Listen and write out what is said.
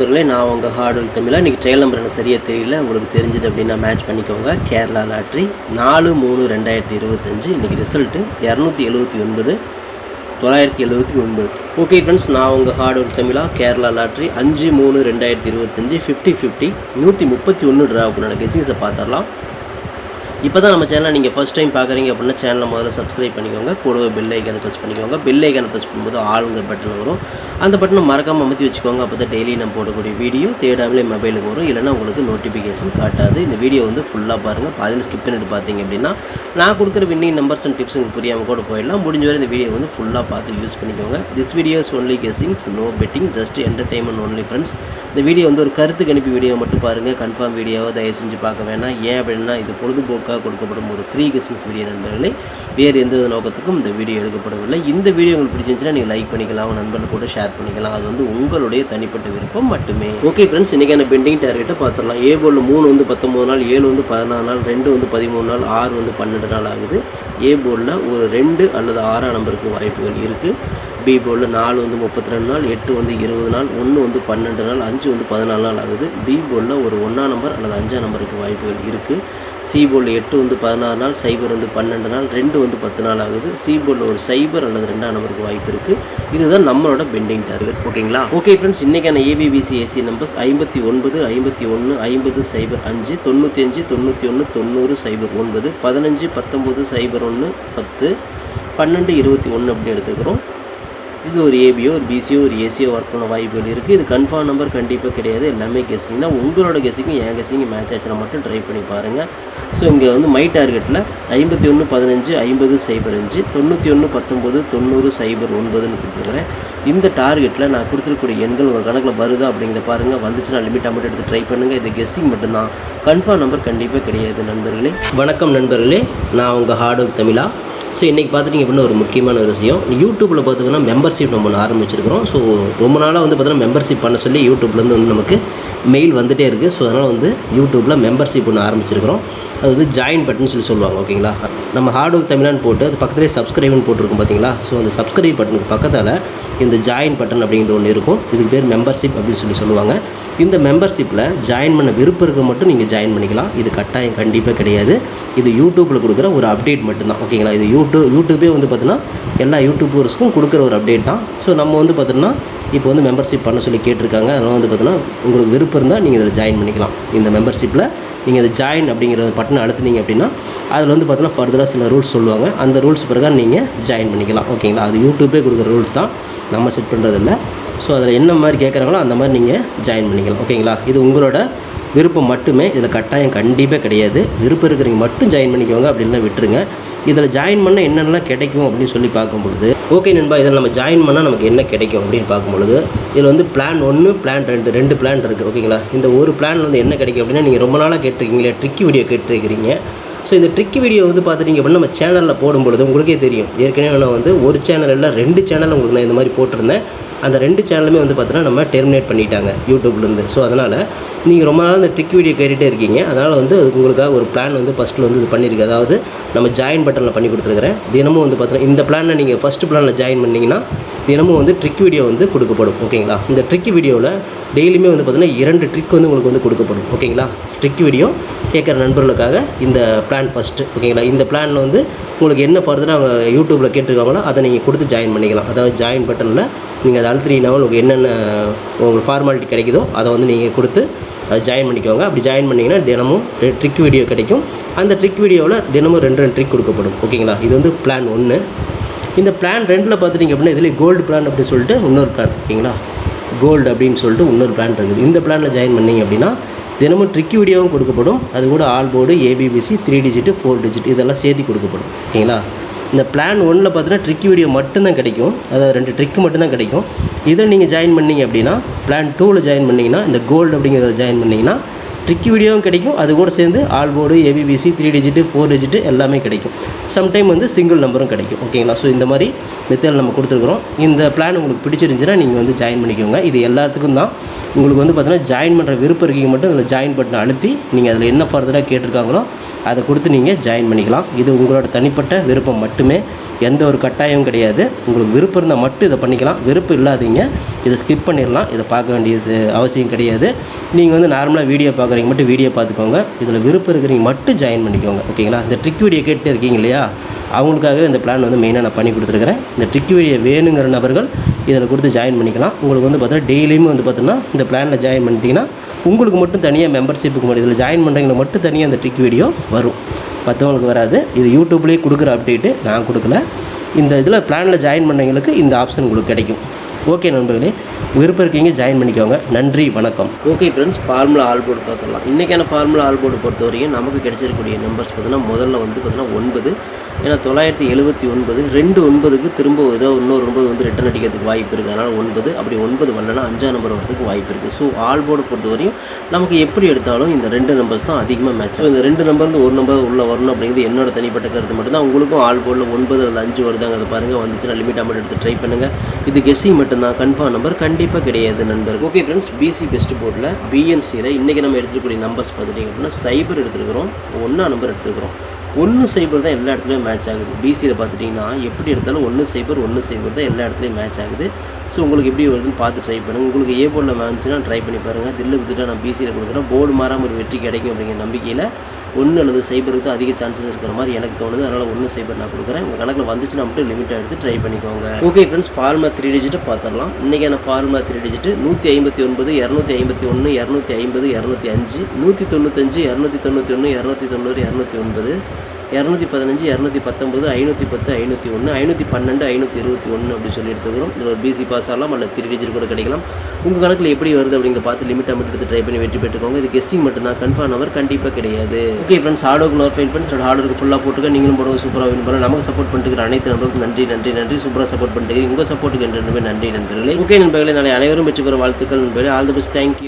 நண்பர்களே, நான் உங்கள் ஹார்ட்வேர் தமிழா. இன்றைக்கி ட்ரையல் நம்பர் எனக்கு சரியாக தெரியல, உங்களுக்கு தெரிஞ்சது அப்படின்னா மேட்ச் பண்ணிக்கோங்க. கேரளா லாட்ரி 4/3/2025. இன்றைக்கி ரிசல்ட்டு 279 979. ஓகே ஃப்ரெண்ட்ஸ், நான் உங்கள் ஹார்ட்வேர் தமிழா. கேரளா லாட்ரி 5/3/2025 50/50 131 ட்ராவுக்குள்ள கெஸிங்ஸை பார்த்துடலாம். இப்போ தான் நம்ம சேனலை நீங்கள் ஃபஸ்ட் டைம் பார்க்குறீங்க அப்படின்னா சேனலை முதல்ல சப்ஸ்கிரைப் பண்ணிக்கோங்க. கூடவே பெல் ஐக்கானை ப்ரெஸ் பண்ணிக்கோங்க. பெல் ஐக்கானை ப்ரெஸ் பண்ணும்போது ஆளுங்க பட்டன் வரும். அந்த பட்டனை மறக்காமல் அமுத்தி வச்சுக்கோங்க. அப்போ தான் டெய்லி நம்ம போடக்கூடிய வீடியோ தேடாமலே மொபைலுக்கு வரும். இல்லைனா உங்களுக்கு நோட்டிஃபிகேஷன் காட்டாது. இந்த வீடியோ வந்து ஃபுல்லாக பாருங்கள். பாதியில் ஸ்கிப் பண்ணிட்டு பார்த்தீங்க அப்படின்னா நான் கொடுக்குற வின்னிங் நம்பர்ஸ் அண்ட் டிப்ஸ் உங்களுக்கு புரியாமல் கூட போயிடலாம். முடிஞ்ச வரை இந்த வீடியோ வந்து ஃபுல்லாக பார்த்து யூஸ் பண்ணிக்கோங்க. This videos only guessings, no betting, just entertainment only friends. இந்த வீடியோ வந்து ஒரு கருத்து கணிப்பு வீடியோ மட்டும் பாருங்கள். கன்ஃபார்ம் வீடியோவை தயவு செஞ்சு பார்க்க வேணாம். ஏன் அப்படின்னா இது பொழுதுபோக்காக கொடுக்கப்படும் ஒரு ஃப்ரீ கெஸிங்ஸ் வீடியோ நண்பர்களே. வேறு எந்த நோக்கத்துக்கும் இந்த வீடியோ எடுக்கப்படவில்லை. இந்த வீடியோ உங்களுக்கு பிடிச்சிருந்துச்சுன்னா நீங்கள் லைக் பண்ணிக்கலாம், உங்கள் நண்பர்கள் கூட ஷேர் பண்ணிக்கலாம். அது வந்து உங்களுடைய தனிப்பட்ட விருப்பம் மட்டுமே. ஓகே ஃப்ரெண்ட்ஸ், இன்றைக்கான பெண்டிங் டார்கெட்டை பார்த்துடலாம். ஏ போர்டில் 3 வந்து 19 நாள், 7 வந்து 14 நாள், 2 வந்து 13 நாள், 6 வந்து 12 நாள் ஆகுது. ஏ போர்டில் ஒரு 2 அல்லது 6ஆம் நம்பருக்கு வாய்ப்புகள் இருக்குது. பி போர்டில் 4 வந்து 32 நாள், 8 வந்து 20 நாள், 1 வந்து 12 நாள், 5 வந்து 14 நாள் ஆகுது. பி போர்டில் ஒரு 1ஆம் நம்பர் அல்லது 5ஆம் நம்பருக்கு வாய்ப்புகள் இருக்குது. சி போர்டில் 8 வந்து 16 நாள், 0 வந்து 12 நாள், 2 வந்து 10 நாள் ஆகுது. சி போர்டில் ஒரு 0 அல்லது 2ஆம் நம்பருக்கு வாய்ப்பு இருக்குது. இதுதான் நம்மளோட பெண்டிங் டார்கெட். ஓகேங்களா? ஓகே ஃப்ரெண்ட்ஸ், இன்றைக்கான ஏபிபிசி ஏசி நம்பர்ஸ் 59 51 50 05 95 91 90 09 15 19 01 10 12 21 அப்படின்னு எடுத்துக்கிறோம். இது ஒரு ஏபியோ ஒரு பிசியோ ஒரு ஏசியோ வரதுக்கான வாய்ப்புகள் இருக்குது. இது கன்ஃபார்ம் நம்பர் கண்டிப்பாக கிடையாது. எல்லாமே கெஸிங் தான். உங்களோட கெஸிங்கும் என் கெஸிங்கும் மேட்ச் ஆச்சுன்னா மட்டும் ட்ரை பண்ணி பாருங்கள். ஸோ இங்கே வந்து மை டார்கெட்டில் 51 15 50 05 91 19 90 09ன்னு கொடுத்துருக்குறேன். இந்த டார்கெட்டில் நான் கொடுத்துருக்கூடிய எண்கள் உங்கள் கணக்கில் வருதா அப்படிங்கிறத பாருங்கள். வந்துச்சுன்னா லிமிட்டாக மட்டும் எடுத்து ட்ரை பண்ணுங்கள். இது கெஸிங் மட்டும்தான், கன்ஃபார்ம் நம்பர் கண்டிப்பாக கிடையாது நண்பர்களே. வணக்கம் நண்பர்களே, நான் உங்கள் ஹார்ட்வேர் தமிழா. ஸோ இன்றைக்கி பார்த்துட்டிங்க அப்படின்னா ஒரு முக்கியமான ஒரு விஷயம், யூடியூப்பில் பார்த்திங்கன்னா மெம்பர்ஷிப் நம்ம ஒன்று ஆரம்பிச்சிருக்கிறோம். ஸோ ரொம்ப நாளாக வந்து பார்த்தீங்கன்னா மெம்பர்ஷிப் பண்ண சொல்லி யூடியூப்லேருந்து வந்து நமக்கு மெயில் வந்துகிட்டே இருக்குது. ஸோ அதனால் வந்து யூடியூப்பில் மெம்பர்ஷிப் ஒன்று ஆரம்பிச்சிருக்கிறோம். அது வந்து ஜாயின் பட்டன் சொல்லி சொல்லுவாங்க. ஓகேங்களா? நம்ம ஹார்ட்வேர் தமிழான்னு போட்டு அது பக்கத்துலேயே சப்ஸ்கிரைப்னு போட்டிருக்கும் பார்த்தீங்களா? ஸோ அந்த சப்ஸ்கிரைப் பட்டனுக்கு பக்கத்தில் இந்த ஜாயின் பட்டன் அப்படிங்கிற ஒன்று இருக்கும். இதுக்கு பேர் மெம்பர்ஷிப் அப்படின்னு சொல்லி சொல்லுவாங்க. இந்த மெம்பர்ஷிப்பில் ஜாயின் பண்ண விருப்பம் இருக்க மட்டும் நீங்கள் ஜாயின் பண்ணிக்கலாம். இது கட்டாயம் கண்டிப்பாக கிடையாது. இது யூடியூப்பில் கொடுக்குற ஒரு அப்டேட் மட்டும்தான். ஓகேங்களா? இது யூடியூபே வந்து பார்த்தீங்கன்னா எல்லா யூடியூபர்ஸ்க்கும் கொடுக்குற ஒரு அப்டேட் தான். ஸோ நம்ம வந்து பார்த்தீங்கன்னா இப்போ வந்து மெம்பர்ஷிப் பண்ண சொல்லி கேட்டிருக்காங்க. அதனால் வந்து பார்த்தீங்கன்னா உங்களுக்கு விருப்பம் இருந்தால் நீங்கள் இதில் ஜாயின் பண்ணிக்கலாம். இந்த மெம்பர்ஷிப்பில் நீங்கள் அதை ஜாயின் அப்படிங்கிற பட்டனை அழுத்துனீங்க அப்படின்னா அதில் வந்து பார்த்தீங்கன்னா ஃபர்தராக சில ரூல்ஸ் சொல்லுவாங்க. அந்த ரூல்ஸ் பிரகாரம் நீங்கள் ஜாயின் பண்ணிக்கலாம். ஓகேங்களா? அது யூடியூபே கொடுக்குற ரூல்ஸ் தான், நம்ம செட் பண்ணுறதில்ல. ஸோ அதில் என்ன மாதிரி கேட்குறாங்களோ அந்த மாதிரி நீங்கள் ஜாயின் பண்ணிக்கலாம். ஓகேங்களா? இது உங்களோட விருப்பம் மட்டுமே. இதில் கட்டாயம் கண்டிப்பாக கிடையாது. விருப்பம் இருக்கிறவங்க மட்டும் ஜாயின் பண்ணிக்கோங்க, அப்படின்னா விட்டுருங்க. இதில் ஜாயின் பண்ணால் என்னென்னலாம் கிடைக்கும் அப்படின்னு சொல்லி பார்க்கும்பொழுது, ஓகே நண்பா, இதில் நம்ம ஜாயின் பண்ணால் நமக்கு என்ன கிடைக்கும் அப்படின்னு பார்க்கும்பொழுது, இதில் வந்து பிளான் 1 பிளான் 2 பிளான் இருக்குது. ஓகேங்களா? இந்த ஒரு பிளான் வந்து என்ன கிடைக்கும் அப்படின்னா, நீங்கள் ரொம்ப நாளாக கேட்டிருக்கீங்களே ட்ரிக்கி வீடியோ கேட்டிருக்கிறீங்க. ஸோ இந்த ட்ரிக்கி வீடியோ வந்து பார்த்துட்டிங்க அப்படின்னா நம்ம சேனலில் போடும்பொழுது உங்களுக்கே தெரியும். ஏற்கனவே நான் வந்து ஒரு சேனல் இல்லை 2 சேனல் உங்களுக்கு நான் இந்த மாதிரி போட்டிருந்தேன். அந்த 2 சேனலுமே வந்து பார்த்தீங்கன்னா நம்ம டெர்மினேட் பண்ணிட்டாங்க யூடியூப்லேருந்து. ஸோ அதனால் நீங்கள் ரொம்ப நாள் இந்த ட்ரிக் வீடியோ கேட்டுகிட்டே இருக்கீங்க. அதனால் வந்து அதுக்கு உங்களுக்காக ஒரு பிளான் வந்து ஃபஸ்ட்டில் வந்து இது பண்ணியிருக்கு. அதாவது நம்ம ஜாயின் பட்டனில் பண்ணி கொடுத்துருக்குறேன். தினமும் வந்து பார்த்தீங்கன்னா இந்த பிளானில் நீங்கள் ஃபஸ்ட்டு பிளானில் ஜாயின் பண்ணிங்கன்னா தினமும் வந்து ட்ரிக் வீடியோ வந்து கொடுக்கப்படும். ஓகேங்களா? இந்த ட்ரிக் வீடியோவில் டெய்லியுமே வந்து பார்த்தீங்கன்னா 2 ட்ரிக் வந்து உங்களுக்கு வந்து கொடுக்கப்படும். ஓகேங்களா? ட்ரிக் வீடியோ கேட்குற நண்பர்களுக்காக இந்த பிளான் ஃபஸ்ட்டு. ஓகேங்களா? இந்த பிளானில் வந்து உங்களுக்கு என்ன ஃபர்தராக அவங்க யூடியூப்பில் கேட்டிருக்காங்களோ அதை நீங்கள் கொடுத்து ஜாயின் பண்ணிக்கலாம். அதாவது ஜாயின் பட்டனில் நீங்கள் அதை அழுத்தினீங்கன்னா உங்களுக்கு என்னென்ன உங்களுக்கு ஃபார்மாலிட்டி கிடைக்குதோ அதை வந்து நீங்கள் கொடுத்து ஜாயின் பண்ணிக்கோங்க. அப்படி ஜாயின் பண்ணிங்கன்னா தினமும் ட்ரிக் வீடியோ கிடைக்கும். அந்த ட்ரிக் வீடியோவில் தினமும் 2 ட்ரிக் கொடுக்கப்படும். ஓகேங்களா? இது வந்து பிளான் 1. இந்த பிளான் 2ல் பார்த்துட்டிங்க அப்படின்னா இதில் கோல்டு பிளான் அப்படின்னு சொல்லிட்டு இன்னொரு பிளான். ஓகேங்களா? கோல்டு அப்படின்னு சொல்லிட்டு இன்னொரு பிளான் இருக்குது. இந்த பிளானில் ஜாயின் பண்ணிங்க அப்படின்னா தினமும் ட்ரிக் வீடியோவும் கொடுக்கப்படும். அது கூட all board, ABBC, 3 digit 4 digit இதெல்லாம் சேர்த்து கொடுக்கப்படும். ஓகேங்களா? இந்த பிளான் 1ல் பார்த்தீங்கன்னா ட்ரிக் வீடியோ மட்டும்தான் கிடைக்கும். அதாவது 2 ட்ரிக்கு மட்டும்தான் கிடைக்கும். இதில் நீங்கள் ஜாயின் பண்ணிங்க அப்படின்னா பிளான் 2ல் ஜாயின் பண்ணிங்கன்னா இந்த கோல்டு அப்படிங்கிறத ஜாயின் பண்ணிங்கன்னா ட்ரிக் வீடியோவும் கிடைக்கும். அது கூட சேர்ந்து all board, ABBC, 3 digit 4 digit எல்லாமே கிடைக்கும். சம்டைம் வந்து சிங்கிள் நம்பரும் கிடைக்கும். ஓகேங்களா? ஸோ இந்த மாதிரி மெத்தட் நம்ம கொடுத்துருக்குறோம். இந்த பிளான் உங்களுக்கு பிடிச்சிருந்துச்சுன்னா நீங்கள் வந்து ஜாயின் பண்ணிக்கோங்க. இது எல்லாத்துக்கும் தான். உங்களுக்கு வந்து பார்த்தீங்கன்னா ஜாயின் பண்ணுற விருப்பம் இருக்கீங்க மட்டும் அதில் ஜாயின் பட்டனை அழுத்தி நீங்கள் அதில் என்ன ஃபர்தராக கேட்டிருக்காங்களோ அதை கொடுத்து நீங்கள் ஜாயின் பண்ணிக்கலாம். இது உங்களோட தனிப்பட்ட விருப்பம் மட்டுமே, எந்த ஒரு கட்டாயமும் கிடையாது. உங்களுக்கு விருப்பம் இருந்தால் மட்டும் இதை பண்ணிக்கலாம், விருப்பம் இல்லாதீங்க இதை ஸ்கிப் பண்ணிடலாம். இதை பார்க்க வேண்டியது அவசியம் கிடையாது. நீங்கள் வந்து நார்மலாக வீடியோ பார்க்குறீங்க மட்டும் வீடியோ பார்த்துக்கோங்க. இதில் விருப்பம் இருக்கிறீங்க மட்டும் ஜாயின் பண்ணிக்கோங்க. ஓகேங்களா? இந்த ட்ரிக் வீடியோ கேட்டு இருக்கீங்க இல்லையா, அவங்களுக்காகவே இந்த பிளான் வந்து மெயினாக நான் பண்ணி கொடுத்துருக்கிறேன். இந்த ட்ரிக் வீடியோ வேணுங்கிற நபர்கள் இதில் கொடுத்து ஜாயின் பண்ணிக்கலாம். உங்களுக்கு வந்து பார்த்தீங்கன்னா டெய்லியுமே வந்து பார்த்தீங்கன்னா இந்த பிளானில் ஜாயின் பண்ணிட்டீங்கன்னா உங்களுக்கு மட்டும் தனியாக மெம்பர்ஷிப்புக்கு மட்டும் இதில் ஜாயின் பண்ணுறவங்களுக்கு மட்டும் தனியாக அந்த ட்ரிக் வீடியோ வரும், மற்றவங்களுக்கு வராது. இது யூடியூப்லேயே கொடுக்குற அப்டேட்டு, நான் கொடுக்கல. இந்த இதில் பிளானில் ஜாயின் பண்ணவங்களுக்கு இந்த ஆப்ஷன் உங்களுக்கு கிடைக்கும். ஓகே நண்பர்களே, விருப்பம் இருக்கீங்க ஜாயின் பண்ணிக்கோங்க. நன்றி, வணக்கம். Okay friends, formula all board பார்த்துடலாம். இன்றைக்கான ஃபார்முலா ஆல் போர்டு பொறுத்த வரைக்கும் நமக்கு கிடைச்சிருக்கக்கூடிய நம்பர்ஸ் பார்த்தீங்கன்னா முதல்ல வந்து பார்த்தீங்கன்னா 9. ஏன்னா 979 2 திரும்ப ஏதோ இன்னொரு 9 வந்து ரிட்டன் அடிக்கிறதுக்கு வாய்ப்பு இருக்குது. அதனால் 9, அப்படி 9 வரலன்னா 5ஆம் நம்பர் வரதுக்கு வாய்ப்பு இருக்குது. ஸோ ஆல் போர்டு பொறுத்த வரையும் நமக்கு எப்படி எடுத்தாலும் இந்த 2 நம்பர்ஸ் தான் அதிகமாக மேட்ச் ஆகும். இந்த 2 நம்பர் வந்து ஒரு நம்பர் உள்ளே வரணும் அப்படிங்கிறது என்னோட தனிப்பட்ட கருத்து மட்டும்தான். உங்களுக்கும் ஆல் போர்டில் 9 அல்லது 5 வருதாங்க, அதை பாருங்கள். வந்துச்சுன்னா லிமிட் அமௌண்ட் எடுத்து ட்ரை பண்ணுங்கள். இது கெஸ்ஸிங் மட்டும்தான், கன்ஃபார்ம் நம்பர் கண்டிப்பாக கிடையாது நண்பர். ஓகே ஃப்ரெண்ட்ஸ், பிசி பெஸ்ட் போர்டில் பிஎன்சியில் இன்றைக்கி நம்ம எடுத்துக்கூடிய நம்பர்ஸ் பார்த்துட்டிங்க அப்படின்னா சைபர் எடுத்துருக்கிறோம், 1ஆம் நம்பர் எடுத்துருக்கிறோம். 1-0 தான் எல்லா இடத்துலையும் மேட்ச் ஆகுது. பிசியில் பார்த்துட்டிங்கன்னா எப்படி எடுத்தாலும் 1-0 தான் எல்லா இடத்துலையும் மேட்ச் ஆகுது. ஸோ உங்களுக்கு எப்படி வருதுன்னு பார்த்து ட்ரை பண்ணுங்கள். உங்களுக்கு ஏ போர்டில் மேட்ச்னா ட்ரை பண்ணி பாருங்கள். தில்லு குத்துட்டா நான் பிசியில் கொடுக்குறேன், போர்டு மாறாமல் ஒரு வெற்றி கிடைக்கும் அப்படிங்கிற நம்பிக்கையில் 1 அல்லது 0 தான் அதிக சான்சஸ் இருக்கிற மாதிரி எனக்கு தோணுது. அதனால் 1-0 நான் கொடுக்குறேன். உங்கள் கணக்கில் வந்துச்சுன்னா மட்டும் லிமிட்டாக எடுத்து ட்ரை பண்ணிக்கோங்க. ஓகே ஃப்ரெண்ட்ஸ், ஃபார்முலா 3 டிஜிட்டை பார்த்துடலாம். இன்றைக்கான ஃபார்முலா 3 டிஜிட்டு 159 251 250 205 195 291 290 209 215 219 510 501 512 521 அப்படி சொல்லி எடுத்துக்கிறோம். இதில் ஒரு பிசி பாஸ் ஆகலாம் அல்ல 3 டிஜிட் கூட கிடைக்கலாம். உங்கள் கணக்கில் எப்படி வருது அப்படிங்கிற பார்த்து லிமிட்டாக மட்டும் எடுத்து ட்ரை பண்ணி வெற்றி பெற்றுக்கோங்க. இது கெஸ்ஸிங் மட்டும்தான், கன்ஃபார்ம் நம்பர் கண்டிப்பாக கிடையாது. ஓகே ஃப்ரெண்ட்ஸ், ஹார்டுக்கு நோர் ஃபைன் ஃப்ரெண்ட்ஸ், ஹார்டுக்கு ஃபுல்லாக போட்டுக்க. நீங்களும் போடுங்க, சூப்பராக வின் பண்ண. நமக்கு சப்போர்ட் பண்ணிட்டு அனைத்து நம்பருக்கும் நன்றி நன்றி நன்றி. சூப்பராக சப்போர்ட் பண்ணிட்டு உங்கள் சப்போர்ட்டுக்கு நன்றி நண்பர்களே. ஓகே நண்பர்களே, நாளை அனைவரும் வெற்றி பெற வாழ்த்துக்கள் நண்பர்களே. All the best, thank you.